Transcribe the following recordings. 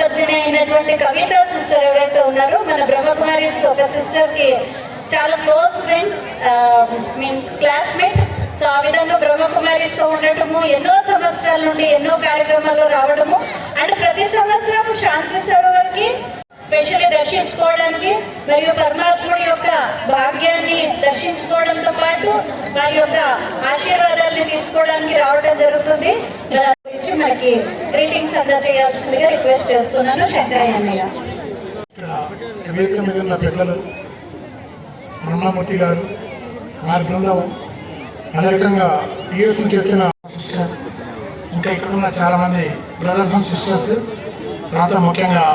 సహధర్మిణి అయినటువంటి కవిత సిస్టర్ ఎవరైతే ఉన్నారో మన బ్రహ్మకుమారిస్ ఒక సిస్టర్కి చాలా close friend, means classmate. So ఆ విధంగా బ్రహ్మకుమారిస్తో ఉండటము, ఎన్నో సంవత్సరాల నుండి ఎన్నో కార్యక్రమాల్లో రావడము, అండ్ ప్రతి సంవత్సరం శాంతి సరోవర్కి స్పెషల్లీ దర్శించుకోవడానికి మరియు పరమాత్ముడి యొక్క భాగ్యాన్ని దర్శించుకోవడంతో పాటు వారి యొక్క ఆశీర్వాదాన్ని తీసుకోవడానికి రావడం జరుగుతుంది. మనకి గ్రీటింగ్స్ అందజేయాల్సిందిగా రిక్వెస్ట్ చేస్తున్నాను. శంకరయ్య అన్నయ్య. వేదిక మీద ఉన్న పెద్దలు, బ్రహ్మమూర్తి గారు, వారి బృందం, అదే రకంగా యూఎస్ నుంచి వచ్చిన సిస్టర్, ఇంకా ఇక్కడ ఉన్న చాలామంది బ్రదర్స్ అండ్ సిస్టర్స్, తర్వాత ముఖ్యంగా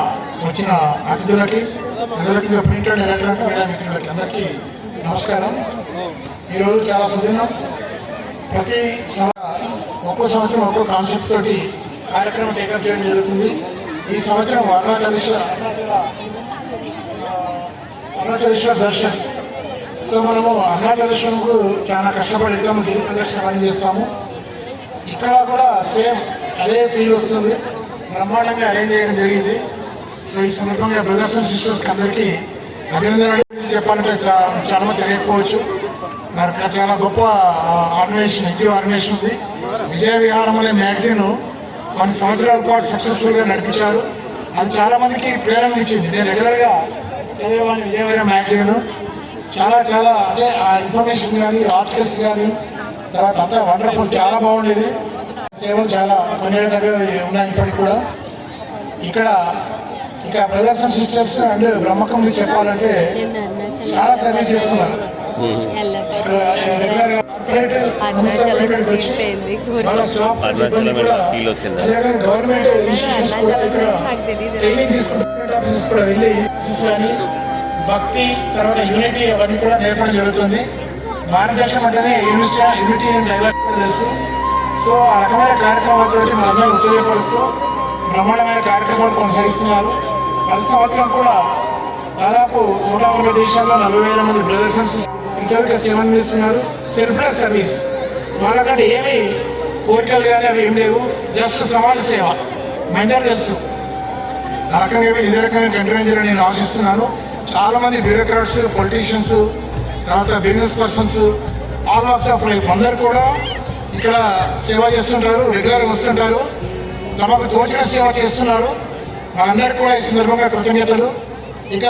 వచ్చిన అతిథులకి, అదే రకంగా ప్రింట్ అండ్ ఎలక్ట్రానిక్ మీడియా మిత్రులకి అందరికీ నమస్కారం. ఈరోజు చాలా సుదినం. ప్రతి ఒక్కో సంవత్సరం ఒక్కో కాన్సెప్ట్ తోటి కార్యక్రమం టేకప్ చేయడం జరుగుతుంది. ఈ సంవత్సరం అరుణాచలేశ్వర దర్శన్. సో మనము అరుణాచలేశ్వరంకు చాలా కష్టపడి వెళ్తాము, గిరి ప్రదర్శన పని చేస్తాము. ఇక్కడ కూడా సేమ్ అదే ఫీల్ వస్తుంది, బ్రహ్మాండంగా అరేంజ్ చేయడం జరిగింది. సో ఈ సందర్భంగా బ్రదర్స్ అండ్ సిస్టర్స్కి అందరికీ అభినందనలు చెప్పాలంటే చాలా మంది తెలియకపోవచ్చు. మరి చాలా గొప్ప ఆర్గనైజేషన్, ఎన్జిఓ ఆర్గనైజేషన్ ఉంది. విజయ విహారం అనే మ్యాగజైన్ కొన్ని సంవత్సరాల పాటు సక్సెస్ఫుల్గా నడిపించారు. అది చాలామందికి ప్రేరణ ఇచ్చింది. నేను రెగ్యులర్గా చదివేవాడిని విజయ విహారం మ్యాగజైన్. చాలా అంటే ఆ ఇన్ఫర్మేషన్ కానీ, ఆర్టికల్స్ కానీ, తర్వాత అంతా వండర్ఫుల్, చాలా బాగుండేది. సేవలు చాలా కొన్నేళ్ళ దగ్గర ఉన్నాయి ఇప్పటికి కూడా. ఇక్కడ బ్రదర్స్ అండ్ సిస్టర్స్ అండ్ బ్రహ్మకం గురించి చెప్పాలంటే చాలా సర్వీస్ చేస్తున్నారు. గవర్నమెంట్ ట్రైనింగ్ తీసుకుంటున్న ఆఫీసెస్ కూడా వెళ్ళి కానీ భక్తి, తర్వాత యూనిటీ అవన్నీ కూడా నేర్పడం జరుగుతుంది. భారతదేశం అంటేనే యూనిటీ అండ్ డైవర్సిటీ తెలుసు. సో ఆ రకమైన కార్యక్రమాలతో మనందరూ ఉత్తేజపరుస్తూ బ్రహ్మాండమైన కార్యక్రమాలు కొనసాగిస్తున్నారు. ప్రతి సంవత్సరం కూడా దాదాపు 150 దేశాల్లో 40,000 మంది బ్రదర్స్ అండ్ సిస్టర్స్ ఇతరులుగా సేవలు అందిస్తున్నారు. Selfless service. వాళ్ళకంటే ఏమి కోరికలు కానీ అవి ఏం లేవు, జస్ట్ సమాజ సేవ. మెంటర్ తెలుసు. ఆ రకంగా ఇదే రకంగా కంటిన్యూ చేయాలని నేను ఆశిస్తున్నాను. చాలామంది బ్యూరోక్రాట్స్, పొలిటీషియన్స్, తర్వాత business persons, all walks of life అందరూ కూడా ఇక్కడ సేవ చేస్తుంటారు, రెగ్యులర్గా వస్తుంటారు, తమకు తోచిన సేవ చేస్తున్నారు. వాళ్ళందరికీ కూడా ఈ సందర్భంగా కృతజ్ఞతలు. ఇక